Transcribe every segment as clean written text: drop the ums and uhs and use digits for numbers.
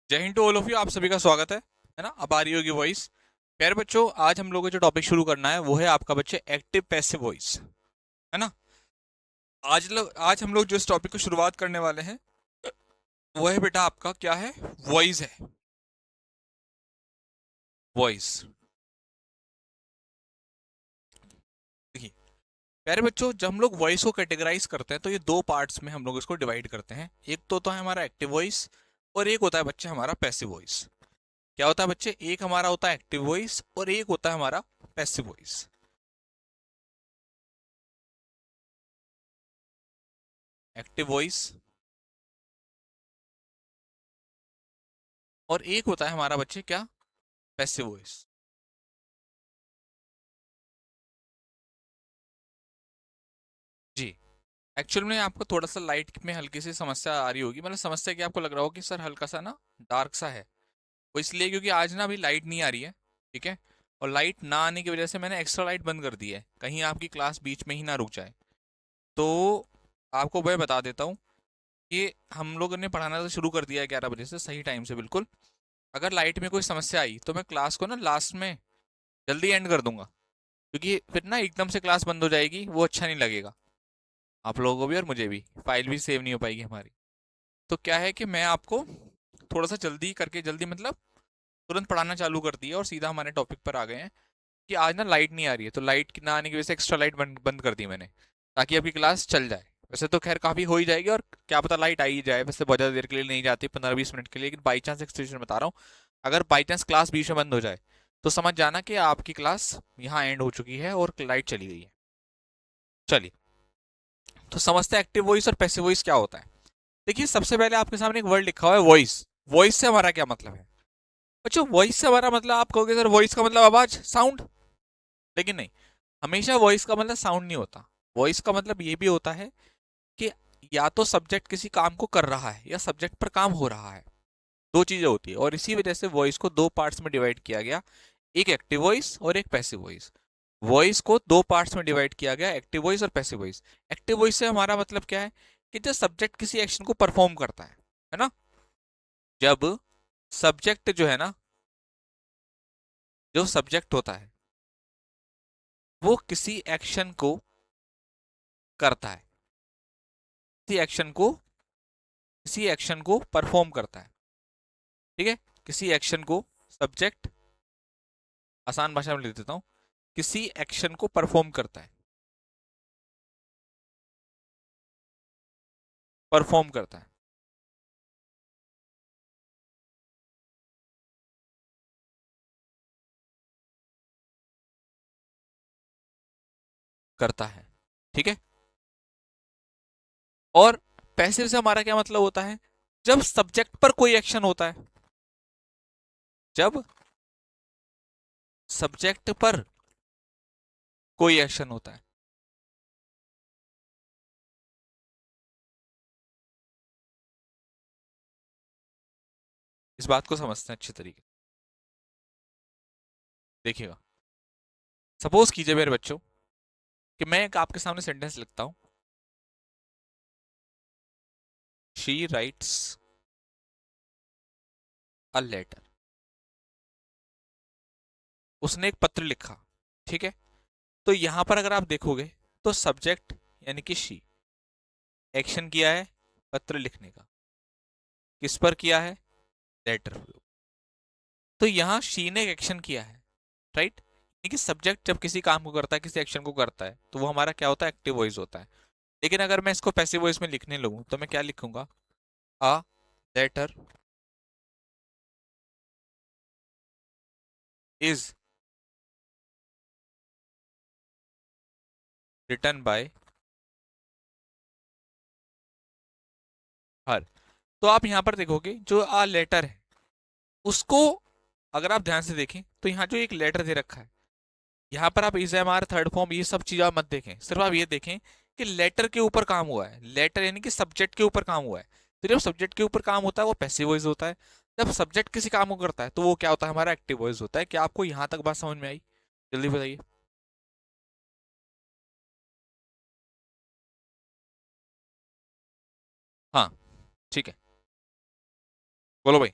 जय Hind to all of you. आप सभी का स्वागत है ना। अब आ रही होगी वॉइस। प्यारे बच्चों, आज हम लोगों को जो टॉपिक शुरू करना है वो है आपका बच्चे एक्टिव पैसिव वॉइस, है ना। आज हम लोग जो इस टॉपिक को शुरुआत करने वाले हैं वो है बेटा आपका क्या है, वॉइस है। वॉइस, देखिए प्यारे बच्चों, जब हम लोग वॉइस को कैटेगराइज करते हैं तो ये दो पार्ट्स में हम लोग इसको डिवाइड करते हैं। एक तो होता है हमारा एक्टिव वॉइस और एक होता है बच्चे हमारा पैसिव वॉइस। क्या होता है बच्चे, एक हमारा होता है एक्टिव वॉइस और एक होता है हमारा पैसिव वॉइस। एक्टिव वॉइस और एक होता है हमारा बच्चे क्या, पैसिव वॉइस। जी, एक्चुअल में आपको थोड़ा सा लाइट में हल्की सी समस्या आ रही होगी। मतलब समस्या कि आपको लग रहा हो कि सर हल्का सा ना डार्क सा है। वो इसलिए क्योंकि आज ना अभी लाइट नहीं आ रही है, ठीक है। और लाइट ना आने की वजह से मैंने एक्स्ट्रा लाइट बंद कर दी है, कहीं आपकी क्लास बीच में ही ना रुक जाए। तो आपको वह बता देता हूँ कि हम लोगों ने पढ़ाना तो शुरू कर दिया है 11 बजे से, सही टाइम से बिल्कुल। अगर लाइट में कोई समस्या आई तो मैं क्लास को ना लास्ट में जल्दी एंड कर दूंगा, क्योंकि फिर ना एकदम से क्लास बंद हो जाएगी, वो अच्छा नहीं लगेगा आप लोगों को भी और मुझे भी, फाइल भी सेव नहीं हो पाएगी हमारी। तो क्या है कि मैं आपको थोड़ा सा जल्दी करके, जल्दी मतलब तुरंत पढ़ाना चालू कर दिया और सीधा हमारे टॉपिक पर आ गए हैं कि आज ना लाइट नहीं आ रही है, तो लाइट ना आने की वजह से एक्स्ट्रा लाइट बंद कर दी मैंने, ताकि आपकी क्लास चल जाए। वैसे तो खैर काफ़ी हो ही जाएगी, और क्या पता लाइट आ ही जाए, वैसे बहुत ज़्यादा देर के लिए नहीं जाती, 15-20 मिनट के लिए। लेकिन बाई चांस एक सिचुएशन बता रहा हूँ, अगर बाई चांस क्लास बीच में बंद हो जाए तो समझ जाना कि आपकी क्लास यहाँ एंड हो चुकी है और लाइट चली गई है। चलिए, तो समझते हैं एक्टिव वॉइस और पैसिव वॉइस क्या होता है। देखिए, सबसे पहले आपके सामने एक वर्ड लिखा हुआ है वॉइस। वॉइस से हमारा क्या मतलब है बच्चों? वॉइस से हमारा मतलब, आप कहोगे सर वॉइस का मतलब आवाज, साउंड। लेकिन नहीं, हमेशा वॉइस का मतलब साउंड नहीं होता। वॉइस का मतलब ये भी होता है कि या तो सब्जेक्ट किसी काम को कर रहा है या सब्जेक्ट पर काम हो रहा है। दो चीजें होती है, और इसी वजह से वॉइस को दो पार्ट्स में डिवाइड किया गया, एक एक्टिव वॉइस और एक पैसिव वॉइस। वॉइस को दो पार्ट्स में डिवाइड किया गया, एक्टिव वॉइस और पैसिव वॉइस। एक्टिव वॉइस से हमारा मतलब क्या है कि जब सब्जेक्ट किसी एक्शन को परफॉर्म करता है ना। जब सब्जेक्ट जो है ना, जो सब्जेक्ट होता है वो किसी एक्शन को करता है, किसी एक्शन को परफॉर्म करता है, ठीक है। किसी एक्शन को सब्जेक्ट, आसान भाषा में लिख देता हूं, किसी एक्शन को परफॉर्म करता है, परफॉर्म करता है, करता है, ठीक है। और पैसिव से हमारा क्या मतलब होता है, जब सब्जेक्ट पर कोई एक्शन होता है, जब सब्जेक्ट पर कोई एक्शन होता है। इस बात को समझते हैं अच्छे तरीके से। देखिएगा, सपोज कीजिए मेरे बच्चों कि मैं एक आपके सामने सेंटेंस लिखता हूं, शी राइट्स अ लेटर। उसने एक पत्र लिखा, ठीक है। तो यहां पर अगर आप देखोगे तो सब्जेक्ट यानी कि शी, एक्शन किया है पत्र लिखने का, किस पर किया है, लेटर। तो यहां शी ने एक एक्शन किया है, राइट। कि सब्जेक्ट जब किसी काम को करता है, किसी एक्शन को करता है, तो वो हमारा क्या होता है, एक्टिव वॉइस होता है। लेकिन अगर मैं इसको पैसिव वॉइस में लिखने लगूं तो मैं क्या लिखूंगा, a letter is written by her. तो आप यहां पर देखोगे जो अ लेटर है उसको, अगर आप ध्यान से देखें तो यहाँ जो एक लेटर दे रखा है, यहाँ पर आप is am are third form ये सब चीज आप मत देखें, सिर्फ आप ये देखें कि लेटर के ऊपर काम हुआ है। लेटर यानी कि सब्जेक्ट के ऊपर काम हुआ है। तो जब सब्जेक्ट के ऊपर काम होता है वो पैसिव वॉइस होता है। जब सब्जेक्ट किसी काम को करता है तो वो क्या होता है, हमारा एक्टिव वॉइस होता है। क्या आपको यहाँ तक बात समझ में आई? जल्दी बताइए। हाँ, ठीक है, बोलो भाई।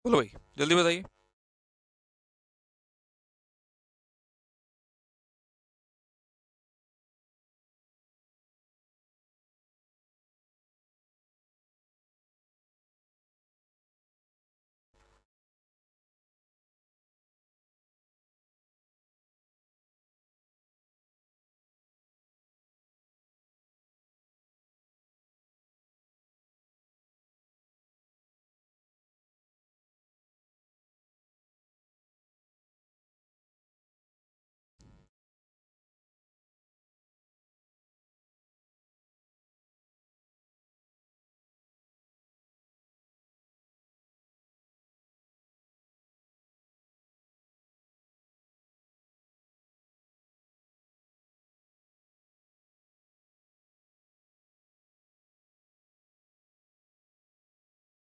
बोलो भाई, जल्दी बताइए।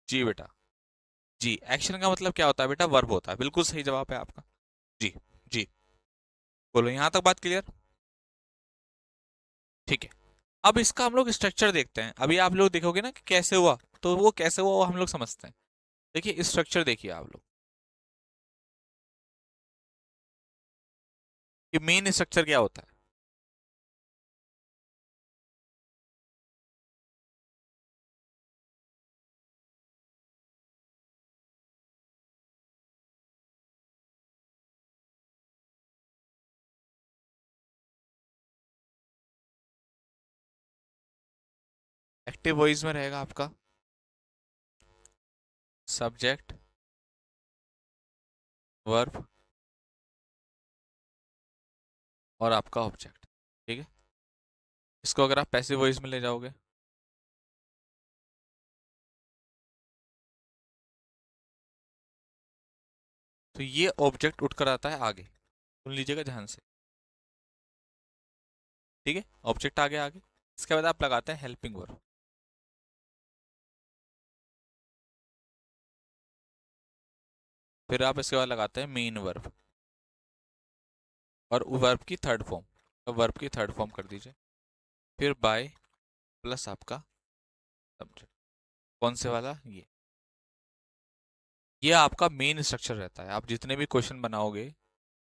जी बेटा। जी, एक्शन का मतलब क्या होता है बेटा? वर्ब होता है, बिल्कुल सही जवाब है आपका। जी। जी। बोलो, यहाँ तक बात क्लियर? ठीक है। अब इसका हम लोग स्ट्रक्चर देखते हैं। अभी आप लोग देखोगे ना कि कैसे हुआ, तो वो कैसे हुआ वो हम लोग समझते हैं। देखिए स्ट्रक्चर देखिए आप लोग, कि मेन स्ट्रक्चर क्या होता है। एक्टिव वॉइस में रहेगा आपका सब्जेक्ट, वर्ब और आपका ऑब्जेक्ट। ठीक है। इसको अगर आप पैसिव वॉइस में ले जाओगे, तो ये ऑब्जेक्ट उठकर आता है आगे। सुन लीजिएगा ध्यान से। ठीक है, ऑब्जेक्ट आगे आगे। इसके बाद आप लगाते हैं हेल्पिंग वर्ब। फिर आप इसके बाद लगाते हैं मेन वर्ब, और वर्ब की थर्ड फॉर्म, वर्ब की थर्ड फॉर्म कर दीजिए। फिर बाय प्लस आपका सब्जेक्ट। कौन से वाला? ये आपका मेन स्ट्रक्चर रहता है। आप जितने भी क्वेश्चन बनाओगे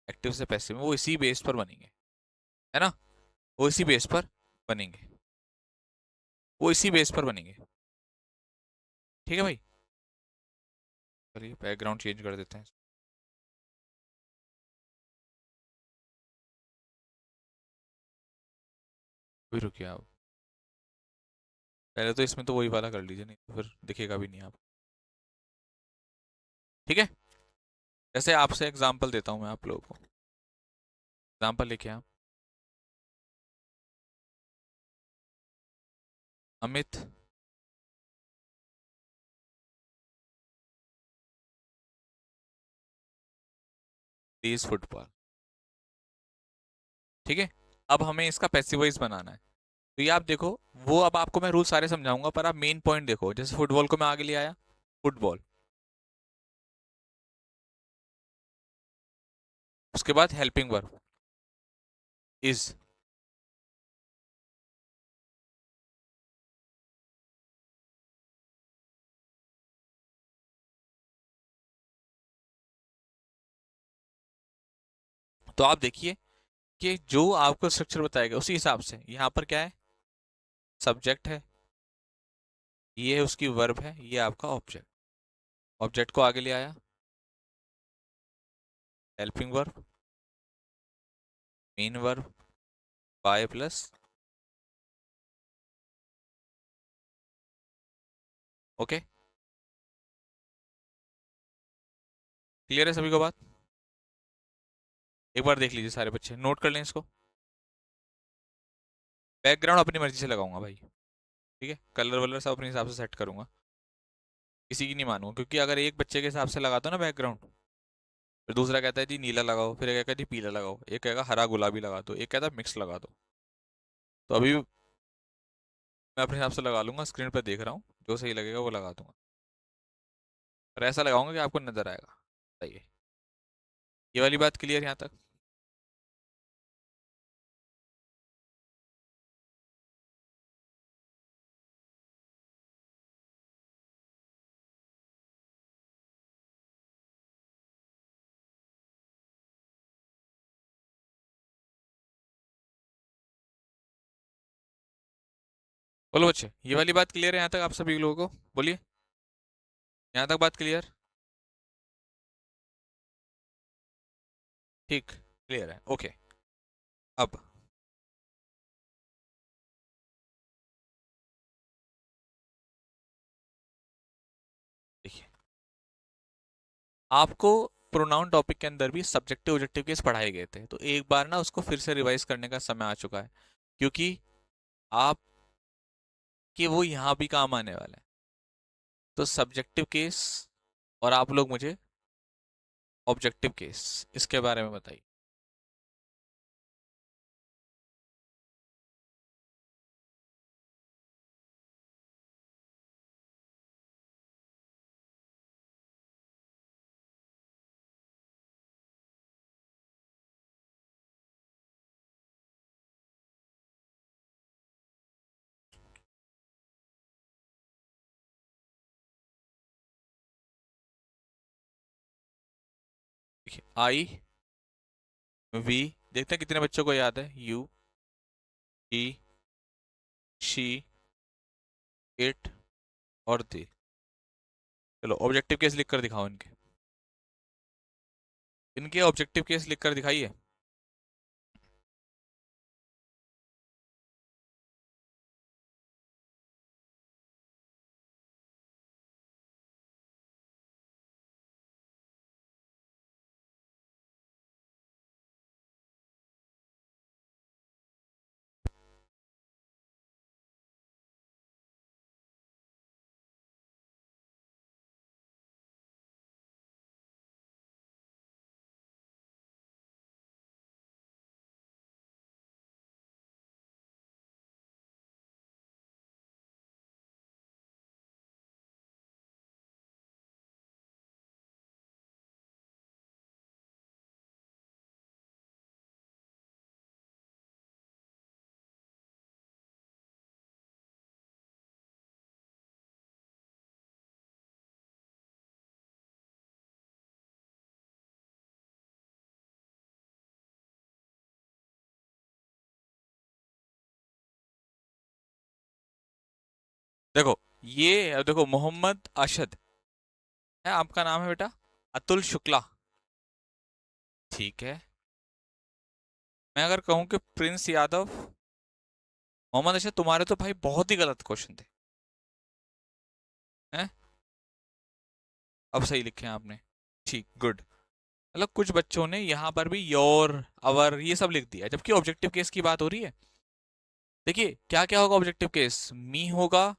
एक्टिव से पैसिव में, वो इसी बेस पर बनेंगे, है ना? वो इसी बेस पर बनेंगे, वो इसी बेस पर बनेंगे। ठीक है भाई। चलिए बैकग्राउंड चेंज कर देते हैं। अभी रुकिए आप, पहले तो इसमें तो वही वाला कर लीजिए, नहीं तो फिर दिखेगा भी नहीं आप। ठीक है। जैसे आपसे एग्जांपल देता हूँ मैं आप लोगों को। एग्जांपल लिखे आप। Amit plays football. ठीक है। अब हमें इसका पैसिव वॉइस बनाना है। तो ये आप देखो, वो अब आपको मैं रूल सारे समझाऊंगा, पर आप मेन पॉइंट देखो। जैसे फुटबॉल को मैं आगे ले आया, फुटबॉल। उसके बाद हेल्पिंग वर्ब इज। तो आप देखिए कि जो आपको स्ट्रक्चर बताएगा उसी हिसाब से यहाँ पर क्या है, सब्जेक्ट है, ये है उसकी वर्ब है, ये आपका ऑब्जेक्ट। ऑब्जेक्ट को आगे ले आया, helping verb, main verb, by plus. Okay, clear है सभी को बात? एक बार देख लीजिए सारे बच्चे, नोट कर लें इसको। बैकग्राउंड अपनी मर्जी से लगाऊंगा भाई। ठीक है, कलर वलर सब अपने हिसाब से सेट करूंगा, किसी की नहीं मानूंगा। क्योंकि अगर एक बच्चे के हिसाब से लगाता हूं ना बैकग्राउंड, फिर दूसरा कहता है जी नीला लगाओ, फिर एक कहता है जी पीला लगाओ, एक कहेगा हरा गुलाबी लगा दो, एक कहता है मिक्स लगा दो। तो अभी मैं अपने हिसाब से लगा लूंगा, स्क्रीन पर देख रहा हूँ, जो सही लगेगा वो लगा दूंगा। और ऐसा लगाऊंगा कि आपको नजर आएगा। सही है। ये वाली बात क्लियर यहाँ तक? बोलो बच्चे, ये वाली बात क्लियर है यहाँ तक आप सभी लोगों को? बोलिए, यहाँ तक बात क्लियर? ठीक, क्लियर है, ओके। अब देखिए, आपको प्रोनाउन टॉपिक के अंदर भी सब्जेक्टिव ऑब्जेक्टिव केस पढ़ाए गए थे, तो एक बार ना उसको फिर से रिवाइज करने का समय आ चुका है, क्योंकि आप कि वो यहाँ भी काम आने वाला है। तो सब्जेक्टिव केस और आप लोग मुझे ऑब्जेक्टिव केस इसके बारे में बताइए। देखिए, आई वी, देखते हैं कितने बच्चों को याद है। यू, ही, शी, इट और दे। चलो ऑब्जेक्टिव केस लिख कर दिखाओ इनके, इनके ऑब्जेक्टिव केस लिख कर दिखाइए। देखो, ये देखो, मोहम्मद अशद है आपका नाम है बेटा, अतुल शुक्ला, ठीक है। मैं अगर कहूं कि प्रिंस यादव, मोहम्मद अशद, तुम्हारे तो भाई बहुत ही गलत क्वेश्चन थे, हैं? अब सही लिखे हैं आपने, ठीक, गुड। मतलब कुछ बच्चों ने यहाँ पर भी योर, अवर, ये सब लिख दिया, जबकि ऑब्जेक्टिव केस की बात हो रही है। देखिए क्या क्या होगा ऑब्जेक्टिव केस, मी होगा,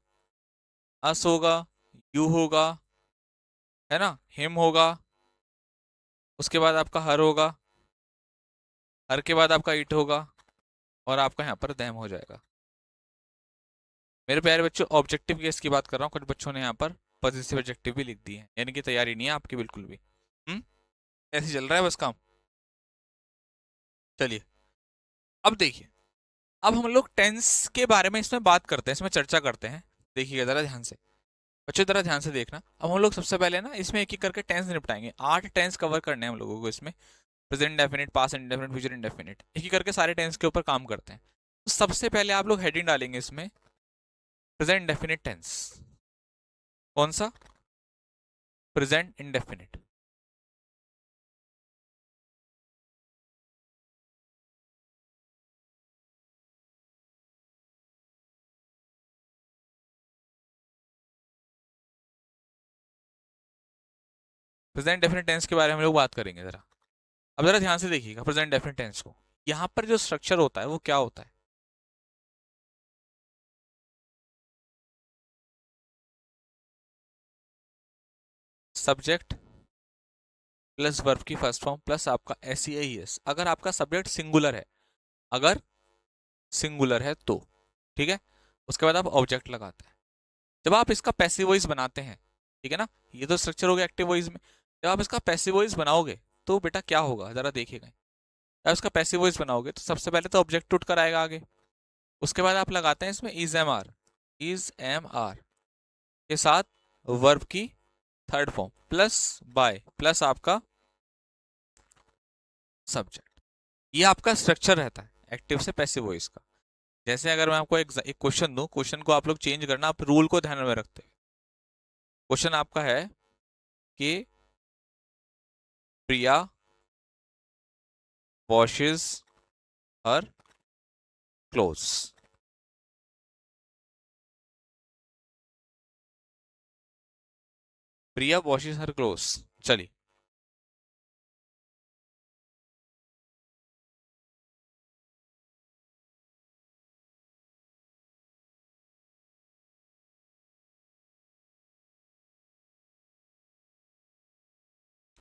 अस होगा, यू होगा, है ना, हिम होगा, उसके बाद आपका हर होगा, हर के बाद आपका इट होगा, और आपका यहाँ पर देम हो जाएगा। मेरे प्यारे बच्चों, ऑब्जेक्टिव केस की बात कर रहा हूँ, कुछ बच्चों ने यहाँ पर पॉजिटिव एडजेक्टिव भी लिख दिए हैं, यानी कि तैयारी नहीं है आपकी बिल्कुल भी। ऐसे चल रहा है बस काम। चलिए, अब देखिए, अब हम लोग टेंस के बारे में इसमें बात करते हैं, इसमें चर्चा करते हैं। देखिएगा जरा ध्यान से बच्चों, जरा ध्यान से देखना। अब हम लोग सबसे पहले ना इसमें एक एक करके टेंस निपटाएंगे, 8 टेंस कवर करने हैं हम लोगों को इसमें। Present definite, past indefinite, future indefinite, एक एक करके सारे टेंस के ऊपर काम करते हैं। तो सबसे पहले आप लोग हेडिंग डालेंगे इसमें, प्रेजेंट डेफिनिट टेंस। कौन सा? Present indefinite. Present definite tense के बारे में हम लोग बात करेंगे जरा। अब जरा ध्यान से देखिएगा प्रेजेंट डेफिनिट टेंस को। यहाँ पर जो स्ट्रक्चर होता है वो क्या होता है? सब्जेक्ट प्लस वर्ब की फर्स्ट फॉर्म प्लस आपका एस ई एस, अगर आपका सब्जेक्ट सिंगुलर है, अगर सिंगुलर है तो, ठीक है। उसके बाद आप ऑब्जेक्ट लगाते हैं। जब आप इसका पैसिव वॉइस बनाते हैं, ठीक है ना, ये तो स्ट्रक्चर हो गया एक्टिव वॉइस में। जब आप इसका पैसिव वॉइस बनाओगे तो बेटा क्या होगा जरा देखिएगा। जब इसका पैसिव वॉइस बनाओगे तो सबसे पहले तो ऑब्जेक्ट उठ कर आएगा आगे, उसके बाद आप लगाते हैं इसमें इज एम आर के साथ वर्ब की third form plus by plus आपका सब्जेक्ट। ये आपका स्ट्रक्चर रहता है एक्टिव से पैसिव वॉइस का। जैसे अगर मैं आपको एक क्वेश्चन दूं, क्वेश्चन को आप लोग चेंज करना, आप रूल को ध्यान में रखते हैं। क्वेश्चन आपका है कि प्रिया वॉशेस हर क्लोथ्स। प्रिया वॉशेस हर क्लोथ्स। चलिए,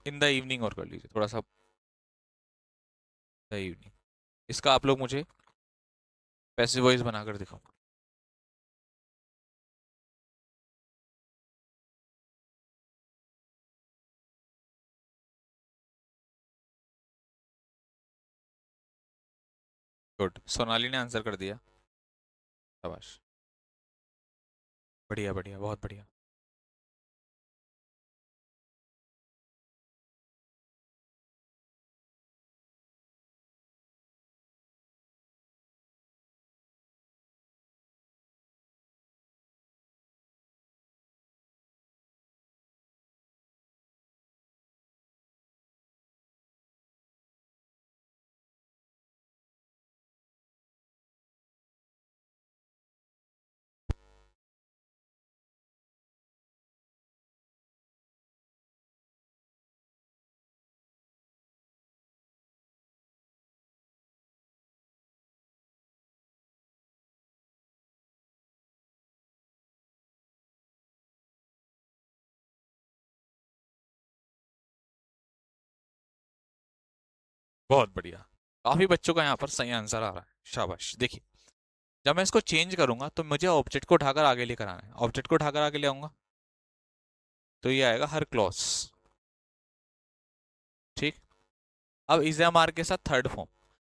इन द इवनिंग और कर लीजिए थोड़ा सा, द इवनिंग। इसका आप लोग मुझे पैसिव वॉइस बनाकर दिखाओ। गुड, सोनाली ने आंसर कर दिया। शाबाश, बढ़िया बढ़िया, बहुत बढ़िया। बहुत बढ़िया, काफी बच्चों का यहाँ पर सही आंसर आ रहा है, शाबाश। देखिए, जब मैं इसको चेंज करूंगा तो मुझे ऑब्जेक्ट को उठाकर आगे लेकर आना है। ऑब्जेक्ट को उठाकर आगे ले आऊंगा तो ये आएगा हर क्लॉज। ठीक। अब इज एम आर के साथ थर्ड फॉर्म।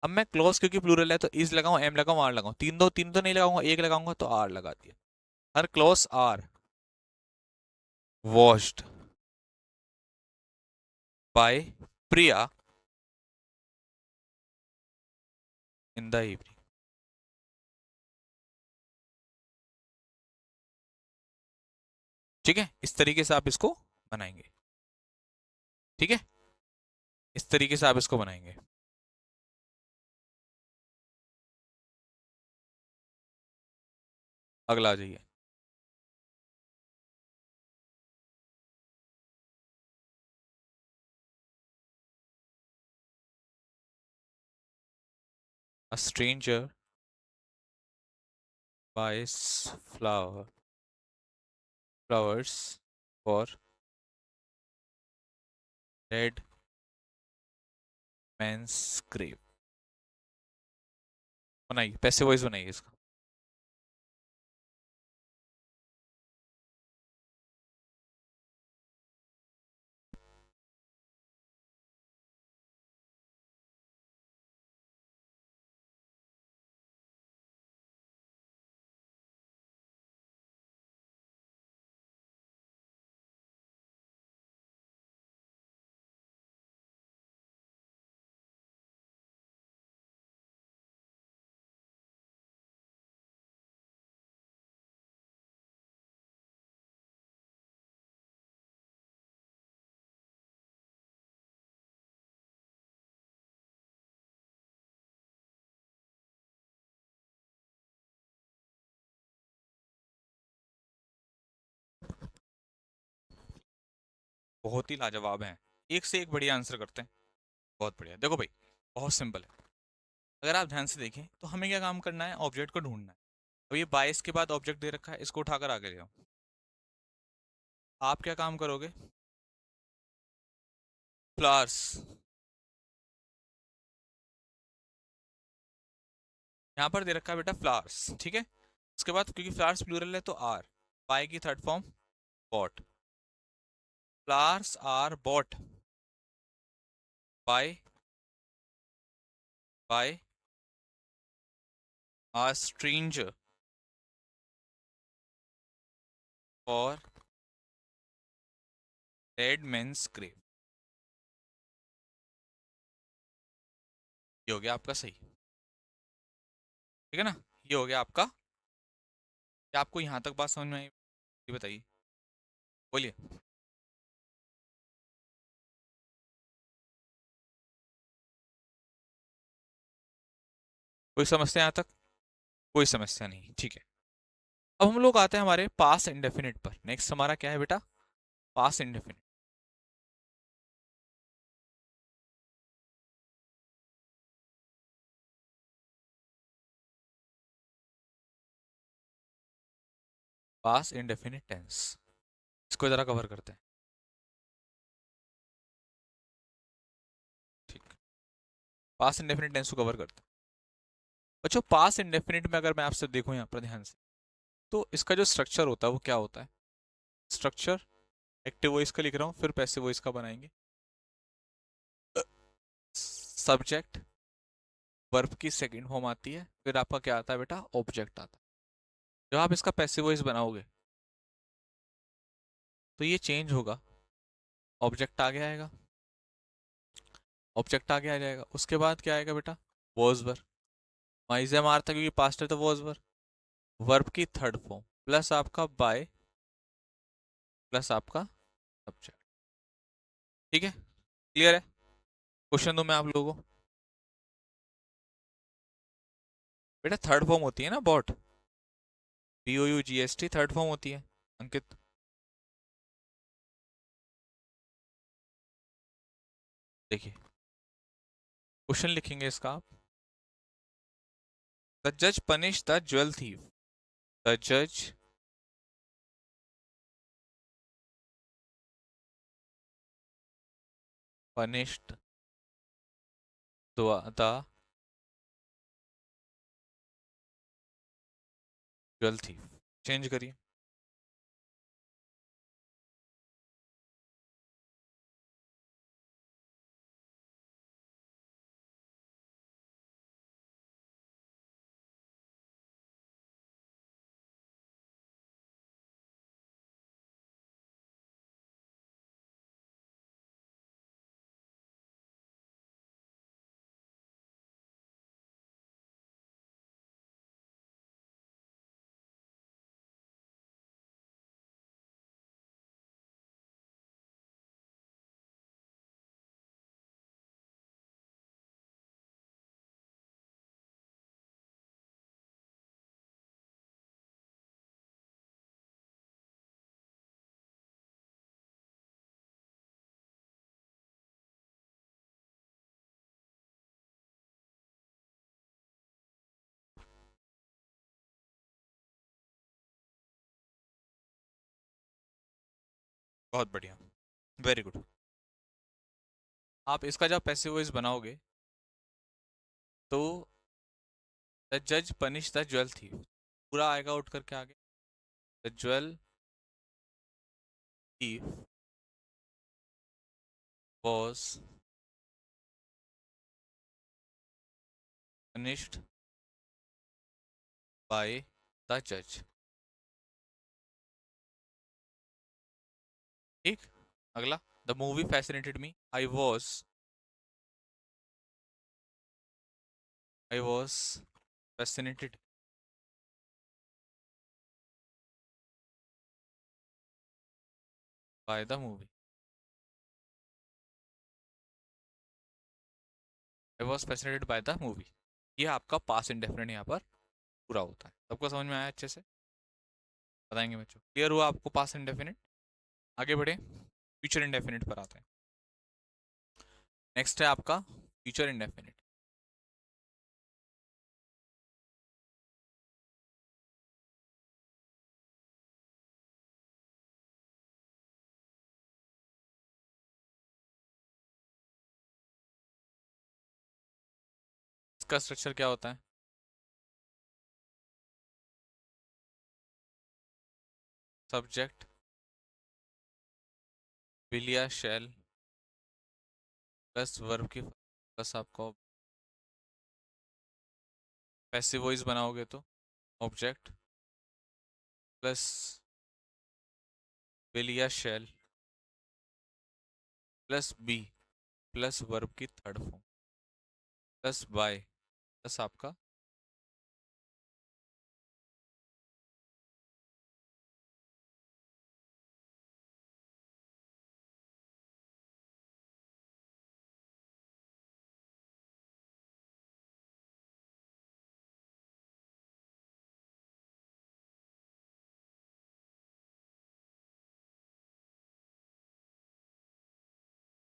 अब मैं क्लॉज क्योंकि प्लूरल है तो इज लगाऊं, एम लगाऊं, आर लगाऊं, तीन तो नहीं लगाऊंगा, एक लगाऊंगा तो आर लगा दिया। हर clothes are washed by Priya in the evening. ठीक है, इस तरीके से आप इसको बनाएंगे। ठीक है, इस तरीके से आप इसको बनाएंगे। अगला आ जाइए। A stranger buys flowers for dead man's grave। बनाइए, पैसे वॉइस बनाइए इसका। बहुत ही लाजवाब हैं, एक से एक बढ़िया आंसर करते हैं। बहुत बढ़िया। देखो भाई, बहुत सिंपल है। अगर आप ध्यान से देखें तो हमें क्या काम करना है, ऑब्जेक्ट को ढूंढना है। अब ये 22 के बाद ऑब्जेक्ट दे रखा है, इसको उठाकर आगे ले आओ। आप क्या काम करोगे, फ्लावर्स, यहाँ पर दे रखा है बेटा फ्लावर्स, ठीक है। उसके बाद क्योंकि फ्लावर्स प्लूरल है तो आर, बाय की third form bought. Flowers are bought by by a stranger for dead man's grave। ये हो गया आपका सही। ठीक है ना, ये हो गया आपका। क्या आपको यहाँ तक बात समझ में आई? ये बताइए, बोलिए। कोई समस्या यहाँ तक? कोई समस्या नहीं, ठीक है। अब हम लोग आते हैं हमारे पास इंडेफिनिट पर। नेक्स्ट हमारा क्या है बेटा? पास इंडेफिनिट। पास इंडेफिनिट टेंस, इसको जरा कवर करते हैं। ठीक, पास इंडेफिनिट टेंस को कवर करते हैं। बच्चों पास इंडेफिनिट में अगर मैं आपसे देखूं यहाँ पर ध्यान से, तो इसका जो स्ट्रक्चर होता है वो क्या होता है? स्ट्रक्चर, एक्टिव वॉइस का लिख रहा हूँ, फिर पैसिव वॉइस का बनाएंगे। सब्जेक्ट, वर्ब की सेकंड फॉर्म आती है, फिर आपका क्या आता है बेटा? ऑब्जेक्ट आता है। जब आप इसका पैसिव वॉइस बनाओगे तो ये चेंज होगा, ऑब्जेक्ट आगे आएगा, ऑब्जेक्ट आगे आ जाएगा, उसके बाद क्या आएगा बेटा? Was were. माइजे मार था क्योंकि पास्ट है तो वॉज वर। वर्ब की थर्ड फॉर्म प्लस आपका बाय प्लस आपका सब्जेक्ट। ठीक है, क्लियर है? क्वेश्चन दो मैं आप लोगों को। बेटा थर्ड फॉर्म होती है ना, बॉट, BOUGST थर्ड फॉर्म होती है अंकित। देखिए क्वेश्चन लिखेंगे इसका आप। द जज punish the jewel thief. The जज punished the jewel thief। Change करिए। बहुत बढ़िया, वेरी गुड। आप इसका जब पैसिव वॉइस बनाओगे तो द जज पनिश द ज्वेल थीफ पूरा आएगा आउट करके आगे। The jewel thief was punished by the judge। ठीक, अगला। The movie fascinated me. I was fascinated by the movie. I was fascinated by the movie. ये आपका पास इंडेफिनिट यहाँ पर पूरा होता है। सबको समझ में आया अच्छे से? बताएंगे बच्चों, क्लियर हुआ आपको पास इंडेफिनिट? आगे बढ़े, फ्यूचर इंडेफिनिट पर आते हैं। नेक्स्ट है आपका फ्यूचर इंडेफिनिट। इसका स्ट्रक्चर क्या होता है? सब्जेक्ट विल या शैल प्लस वर्ब की प्लस आपको पैसिव वॉइस बनाओगे तो ऑब्जेक्ट प्लस विल या shall plus be plus verb की third form plus by plus आपका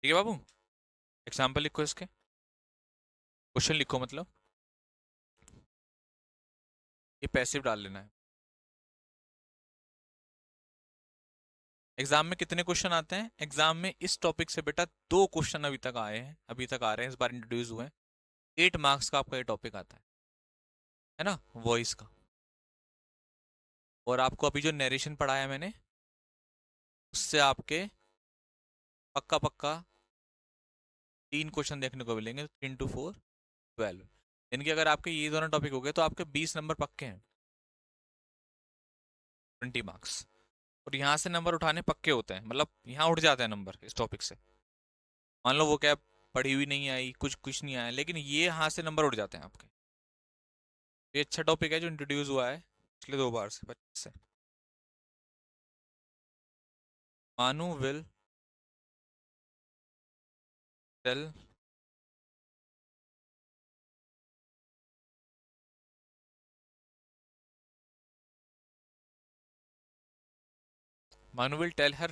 ठीक है बाबू, एग्जाम्पल लिखो इसके, क्वेश्चन लिखो मतलब, ये पैसिव डाल लेना है। एग्जाम में कितने क्वेश्चन आते हैं? एग्जाम में इस टॉपिक से बेटा 2 क्वेश्चन अभी तक आए हैं, अभी तक आ रहे हैं, इस बार इंट्रोड्यूस हुए हैं। 8 मार्क्स का आपका ये टॉपिक आता है ना, वॉइस का। और आपको अभी जो नरेशन पढ़ाया मैंने, उससे आपके पक्का पक्का 3 क्वेश्चन देखने को मिलेंगे, 3 into 4 12। यानी कि अगर आपके ये दोनों टॉपिक हो गए तो आपके 20 नंबर पक्के हैं, 20 मार्क्स। और यहाँ से नंबर उठाने पक्के होते हैं, मतलब यहाँ उठ जाते हैं नंबर इस टॉपिक से। मान लो वो क्या पढ़ी हुई नहीं आई, कुछ कुछ नहीं आया, लेकिन ये यहाँ से नंबर उठ जाते हैं आपके। ये अच्छा टॉपिक है जो इंट्रोड्यूस हुआ है पिछले 2 बार से, 25 से। मानू विल टेल मानू विल टेल हर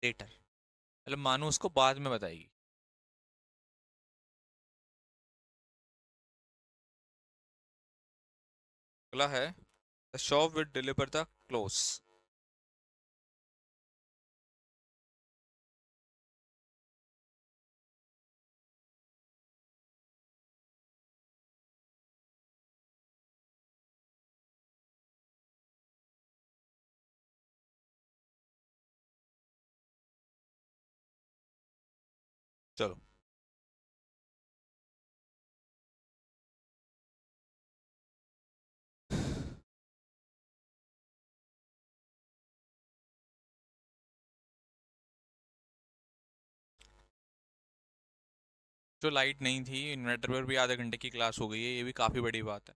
लेटर, मतलब मानू उसको बाद में बताएगी। अगला है the shop will deliver the clothes. चलो, जो लाइट नहीं थी, इन्वर्टर पर भी आधे घंटे की क्लास हो गई है, ये भी काफ़ी बड़ी बात है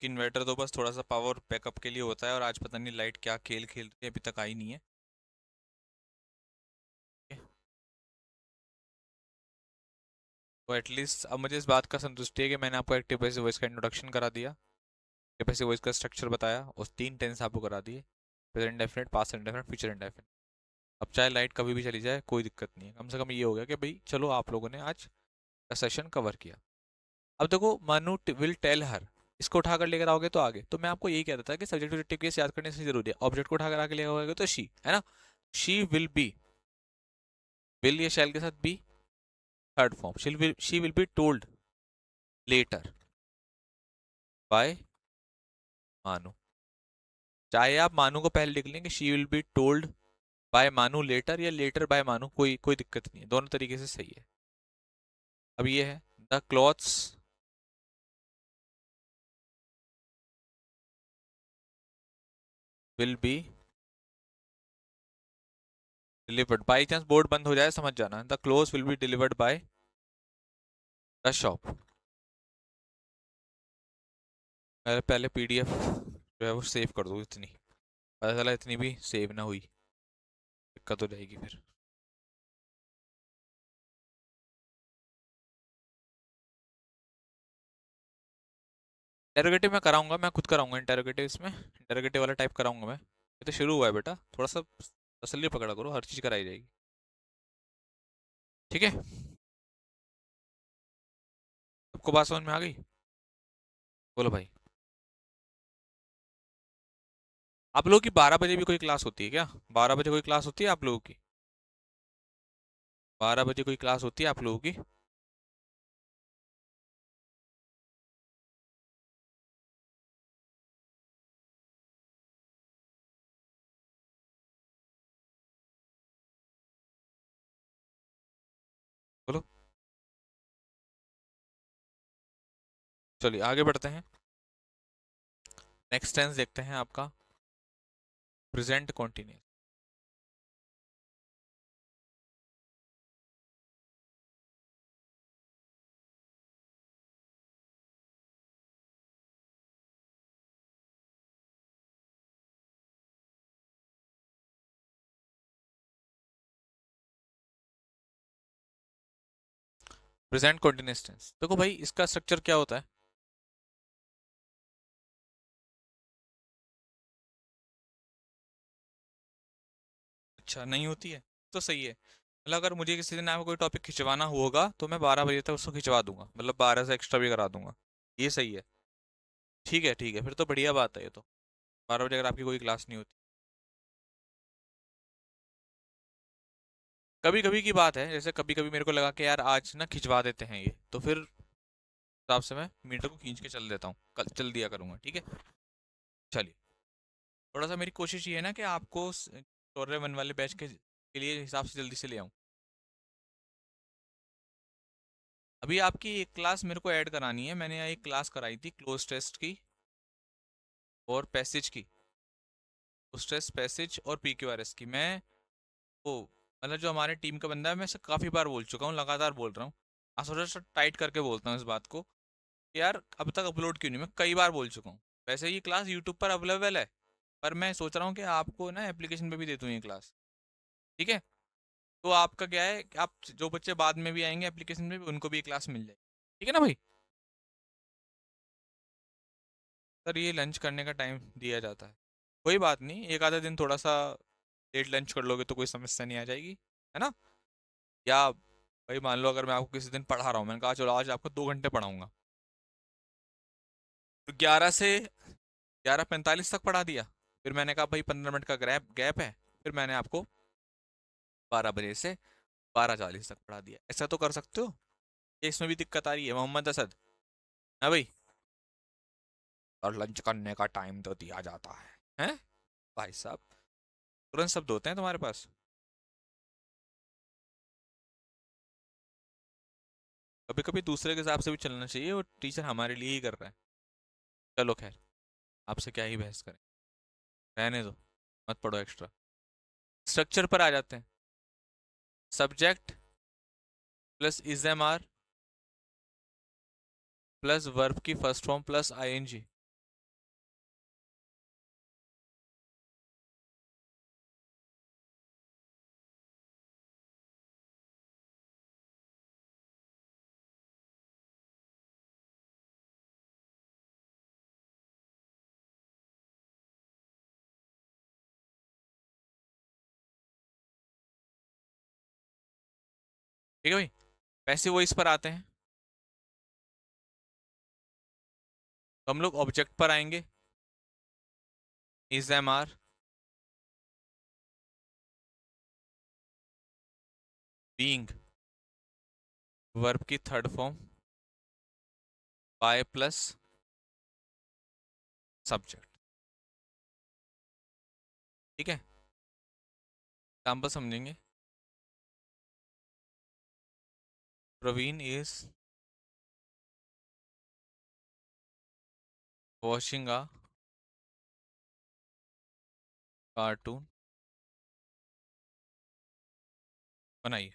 कि इन्वर्टर तो बस थोड़ा सा पावर बैकअप के लिए होता है, और आज पता नहीं लाइट क्या खेल खेल रही है, अभी तक आई नहीं है। ठीक है? तो एटलीस्ट अब मुझे इस बात का संतुष्टि है कि मैंने आपको एक्टिव पैसिव वॉइस का इंट्रोडक्शन करा दिया, एक्टिव पैसिव वॉइस का स्ट्रक्चर बताया, और 3 टेंस आपको करा दिए, present indefinite, past indefinite, future indefinite. अब चाहे लाइट कभी भी चली जाए कोई दिक्कत नहीं है, कम से कम ये हो गया कि भाई चलो आप लोगों ने आज का सेशन कवर किया। अब देखो, मानू विल टेल हर, इसको उठाकर लेकर आओगे तो आगे, तो मैं आपको यही कहता था कि सब्जेक्ट ऑब्जेक्टिव केस याद करने से जरूरी है। ऑब्जेक्ट को उठाकर आगे लेकर आओगे तो शी है ना, शी विल बी, विल या शैल के साथ be, third form, she will be told letter by Manu. चाहे आप मानू को पहले लिख लेंगे, she will be told by Manu letter, या लेटर बाय मानू, कोई कोई दिक्कत नहीं है, दोनों तरीके से सही है। अब ये है the clothes will be delivered, by chance board बंद हो जाए समझ जाना, the cloth will be delivered by the shop. मैं पहले पीडीएफ जो है वो सेव कर दूँ, इतनी पता चला इतनी भी सेव ना हुई, दिक्कत हो जाएगी फिर। इंटेरोगेटिव मैं कराऊंगा, मैं खुद कराऊंगा इंटेरोगेटिव, इसमें इंटेरोगेटिव वाला टाइप कराऊंगा मैं, ये तो शुरू हुआ है बेटा, थोड़ा सा तसल्ली पकड़ा करो, हर चीज़ कराई जाएगी। ठीक है, सबको बात समझ में आ गई? बोलो भाई। आप लोगों की 12 बजे भी कोई क्लास होती है क्या? 12 बजे कोई क्लास होती है आप लोगों की? 12 बजे कोई क्लास होती है आप लोगों की? बोलो। चलिए आगे बढ़ते हैं, नेक्स्ट टेंस देखते हैं आपका, present continuous. Present continuous tense, देखो भाई इसका स्ट्रक्चर क्या होता है? अच्छा नहीं होती है, तो सही है। मतलब अगर मुझे किसी दिन आपको कोई टॉपिक खिंचवाना होगा तो मैं 12 बजे तक उसको खिंचवा दूंगा, मतलब 12 से एक्स्ट्रा भी करा दूंगा। ये सही है? ठीक है, फिर तो बढ़िया बात है ये तो। 12 बजे अगर आपकी कोई क्लास नहीं होती। कभी कभी की बात है, जैसे कभी कभी मेरे को लगा कि यार आज ना खिंचवा देते हैं ये, तो फिर हिसाब से मैं मीटर को खींच के चल देता हूँ, कल चल दिया करूँगा, ठीक है। चलिए, थोड़ा सा मेरी कोशिश ये है ना कि आपको टोरे वन वाले बैच के लिए हिसाब से जल्दी से ले आऊँ। अभी आपकी एक क्लास मेरे को ऐड करानी है, मैंने यहाँ एक क्लास कराई थी क्लोज टेस्ट की और पैसेज की। क्लोज टेस्ट, पैसेज और PQRS की। मैं वो मतलब जो हमारे टीम का बंदा है, मैं इसे काफ़ी बार बोल चुका हूँ, लगातार बोल रहा हूँ। आज थोड़ा सा टाइट करके बोलता हूँ इस बात को कि यार अब तक अपलोड क्यों नहीं, मैं कई बार बोल चुका हूँ। वैसे ये क्लास यूट्यूब पर अवेलेबल है, पर मैं सोच रहा हूँ कि आपको ना एप्लीकेशन पे भी दे दूँ ये क्लास, ठीक है। तो आपका क्या है कि आप जो बच्चे बाद में भी आएंगे एप्लीकेशन में भी, उनको भी क्लास मिल जाएगी, ठीक है ना भाई। सर ये लंच करने का टाइम दिया जाता है, कोई बात नहीं, एक आधा दिन थोड़ा सा लेट लंच कर लोगे तो कोई समस्या नहीं आ जाएगी, है ना। या भाई मान लो अगर मैं आपको किसी दिन पढ़ा रहा हूँ, मैंने कहा चलो आज आपको 2 घंटे पढ़ाऊंगा, तो 11 से 11:45 तक पढ़ा दिया। फिर मैंने कहा भाई 15 मिनट का गैप गैप है, फिर मैंने आपको 12 बजे से 12:40 तक पढ़ा दिया। ऐसा तो कर सकते हो, ये इसमें भी दिक्कत आ रही है मोहम्मद असद? है भाई। और लंच करने का टाइम तो दिया जाता है हैं भाई साहब, तुरंत शब्द होते हैं तुम्हारे पास। कभी कभी दूसरे के हिसाब से भी चलना चाहिए, वो टीचर हमारे लिए ही कर रहा है। चलो खैर, आपसे क्या ही बहस करें, रहने दो, मत पढ़ो एक्स्ट्रा। स्ट्रक्चर पर आ जाते हैं। Subject plus is am are plus verb की फर्स्ट फॉर्म प्लस ING। ठीक है भाई, पैसिव वॉइस पर आते हैं, तो हम लोग ऑब्जेक्ट पर आएंगे। Is am are being verb की third form by plus subject, ठीक है। एग्जाम्पल समझेंगे। Praveen is watching a cartoon, बनाइए।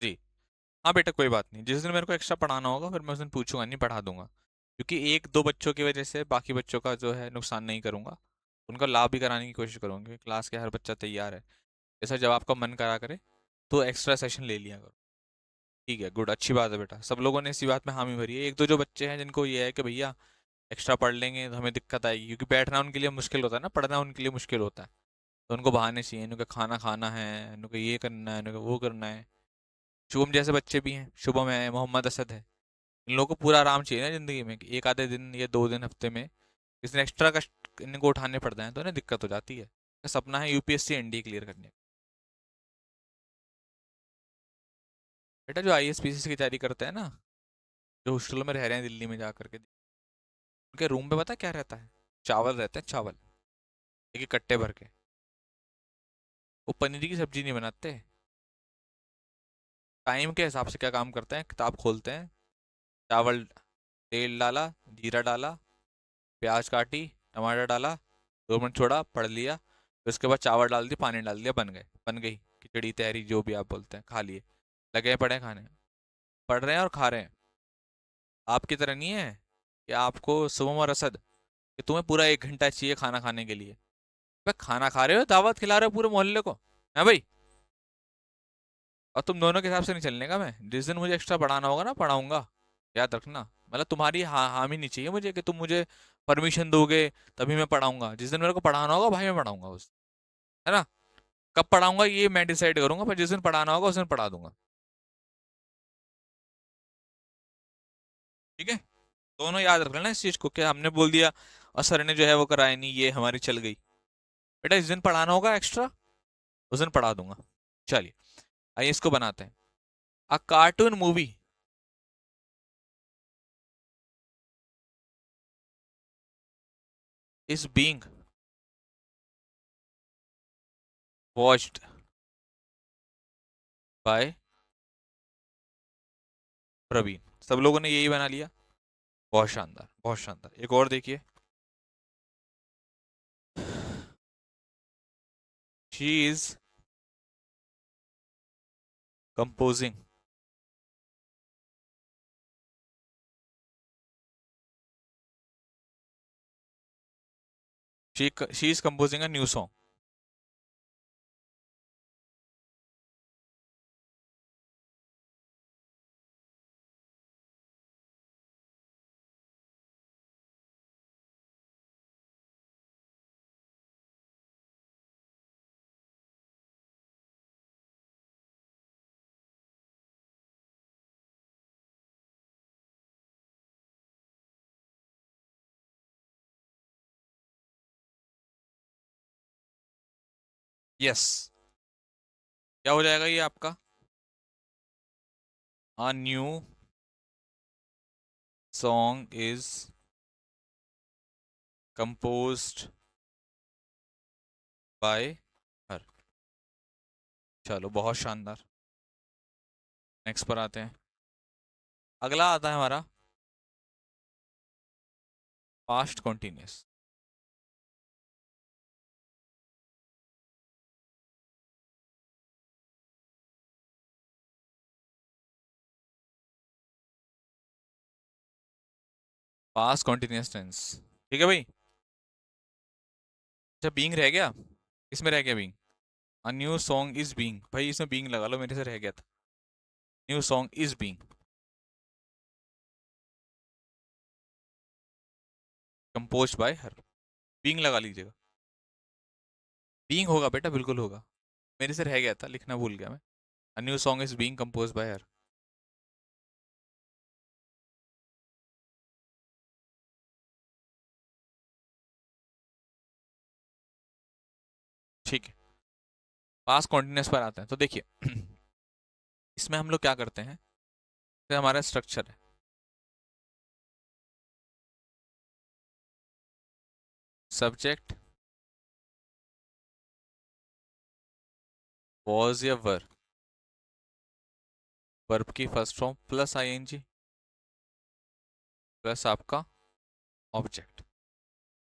जी हाँ बेटा, कोई बात नहीं, जिस दिन मेरे को एक्स्ट्रा पढ़ाना होगा फिर मैं उस दिन पूछूंगा नहीं, पढ़ा दूंगा। क्योंकि एक दो बच्चों की वजह से बाकी बच्चों का जो है नुकसान नहीं करूंगा, उनका लाभ भी कराने की कोशिश करूंगी। क्लास के हर बच्चा तैयार है, जैसा जब आपका मन करा करे तो एक्स्ट्रा सेशन ले लिया करो। ठीक है, गुड, अच्छी बात है बेटा, सब लोगों ने इसी बात में हामी भरी है। एक दो जो बच्चे हैं जिनको ये है कि भैया एक्स्ट्रा पढ़ लेंगे तो हमें दिक्कत आएगी, क्योंकि बैठना उनके लिए मुश्किल होता है ना, पढ़ना उनके लिए मुश्किल होता है, तो उनको बहाने चाहिए, इनको खाना खाना है, इनको ये करना है, इनको वो करना है। शुभम जैसे बच्चे भी हैं, शुभम है, मोहम्मद असद है, इन लोगों को पूरा आराम चाहिए ना ज़िंदगी में, कि एक आधे दिन या 2 दिन हफ्ते में किसी दिन एक्स्ट्रा कष्ट इनको उठाने पड़ते हैं तो इन्हें दिक्कत हो जाती है। सपना है UPSC NDA क्लियर करने का। बेटा जो IAS PCS की तैयारी करते हैं ना, जो हॉस्टलों में रह रहे हैं दिल्ली में जा करके, उनके रूम पे पता है क्या रहता है? चावल रहते हैं, चावल एक एक कट्टे भर के। वो पनीर की सब्जी नहीं बनाते, टाइम के हिसाब से क्या काम करते हैं, किताब खोलते हैं, चावल, तेल डाला, जीरा डाला, प्याज काटी, टमाटर डाला, 2 मिनट छोड़ा, पढ़ लिया, फिर उसके बाद चावल डाल दिया, पानी डाल दिया, बन गए, बन गई खिचड़ी तहरी जो भी आप बोलते हैं, खा लिए, लगे हैं पड़े हैं खाने। पढ़ रहे हैं और खा रहे हैं। आपकी तरह नहीं है कि आपको सुबह और रसद कि तुम्हें पूरा 1 घंटा चाहिए खाना खाने के लिए। भाई खाना खा रहे हो, दावत खिला रहे हो पूरे मोहल्ले को, है भाई। और तुम दोनों के हिसाब से नहीं चलने का। मैं जिस दिन मुझे एक्स्ट्रा पढ़ाना होगा ना, पढ़ाऊंगा। याद रखना, मतलब तुम्हारी हामी नहीं चाहिए मुझे कि तुम मुझे परमिशन दोगे तभी मैं पढ़ाऊंगा। जिस दिन मेरे को पढ़ाना होगा भाई, मैं पढ़ाऊंगा उस, है ना। कब पढ़ाऊंगा ये मैं डिसाइड करूंगा, पर जिस दिन पढ़ाना होगा उस दिन पढ़ा दूंगा। ठीक है। दोनों याद रख लेना इस चीज को, कि हमने बोल दिया और सर ने जो है वो कराया नहीं, ये हमारी चल गई। बेटा जिस दिन पढ़ाना होगा एक्स्ट्रा, उस दिन पढ़ा दूंगा। चलिए, आइए इसको बनाते हैं। A cartoon movie is being watched by Praveen. सब लोगों ने यही बना लिया। बहुत शानदार, बहुत शानदार। एक और देखिए। She is composing, she is composing a new song. Yes. क्या हो जाएगा ये आपका? A new song is composed bye हर। चलो बहुत शानदार। नेक्स्ट पर आते हैं। अगला आता है हमारा past continuous. Past continuous tense. ठीक है भाई। अच्छा बीइंग रह गया, इसमें रह गया being. A new song is being, भाई इसमें बीइंग लगा लो, मेरे से रह गया था। New song is being composed bye her. Being लगा लीजिएगा। बीइंग होगा बेटा, बिल्कुल होगा। मेरे से रह गया था, लिखना भूल गया मैं। A new song is being composed bye हर। ठीक है। पास्ट कॉन्टिन्यूस पर आते हैं तो देखिए इसमें हम लोग क्या करते हैं, तो हमारा स्ट्रक्चर है सब्जेक्ट वॉज या वर, वर्ब की first form plus ING plus आपका ऑब्जेक्ट।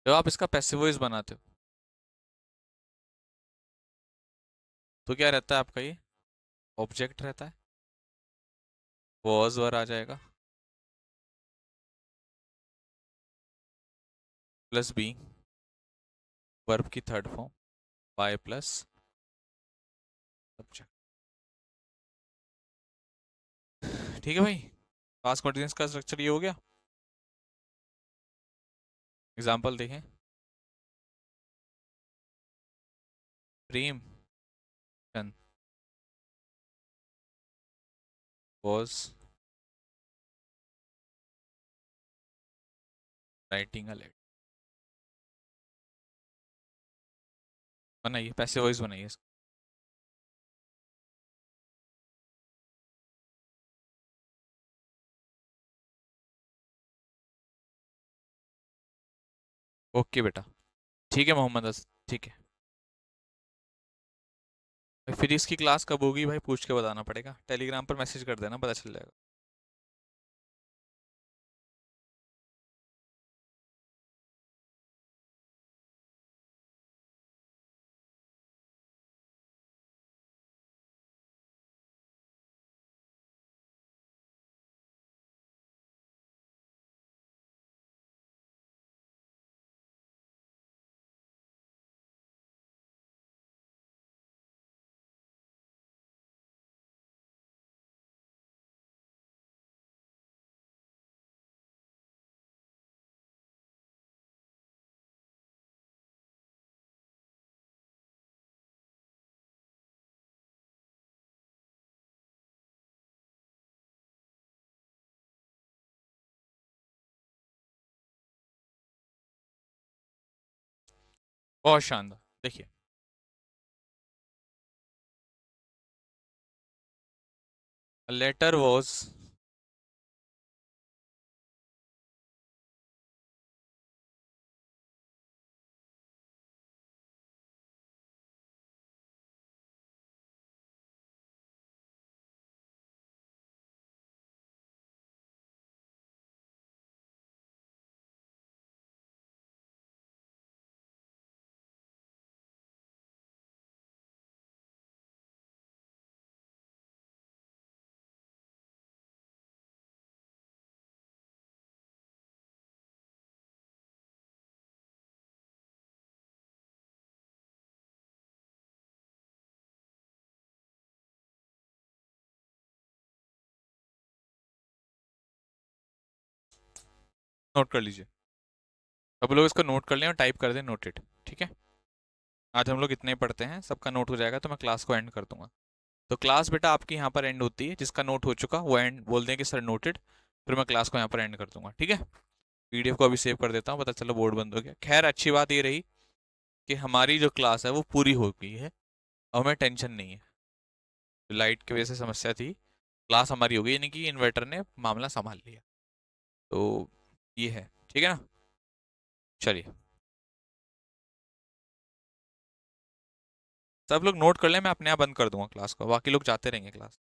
जब आप इसका पैसिव वॉइस बनाते हो तो क्या रहता है आपका, ये ऑब्जेक्ट रहता है, वॉज वर आ जाएगा प्लस बी, वर्ब की third form by plus subject. ठीक है भाई। पास्ट कॉन्टिन्यूस का स्ट्रक्चर ये हो गया। एग्जाम्पल देखें। Prem Chand was writing a letter. बनाइए, पैसिव वॉइस बनाइए इसका। ओके बेटा। ठीक है मोहम्मद ठीक है। फिर इसकी क्लास कब होगी भाई, पूछ के बताना पड़ेगा, टेलीग्राम पर मैसेज कर देना, पता चल जाएगा। बहुत शानदार। देखिए लेटर वॉज, नोट कर लीजिए। सब लोग इसको नोट कर लें और टाइप कर दें नोटेड। ठीक है, आज हम लोग इतने ही पढ़ते हैं, सबका नोट हो जाएगा तो मैं क्लास को एंड कर दूंगा। तो क्लास बेटा आपकी यहाँ पर एंड होती है, जिसका नोट हो चुका वो एंड बोल दें कि सर नोटेड, फिर मैं क्लास को यहाँ पर एंड कर दूंगा। ठीक है, पीडीएफ को अभी सेव कर देता हूँ, पता चलो बोर्ड बंद हो गया। खैर अच्छी बात ये रही कि हमारी जो क्लास है वो पूरी हो गई है, और हमें टेंशन नहीं है। लाइट की वजह से समस्या थी, क्लास हमारी हो गई, यानी कि इन्वर्टर ने मामला संभाल लिया। तो ये है, ठीक है ना। चलिए सब लोग नोट कर लें, मैं अपने आप बंद कर दूंगा क्लास को, बाकी लोग जाते रहेंगे क्लास।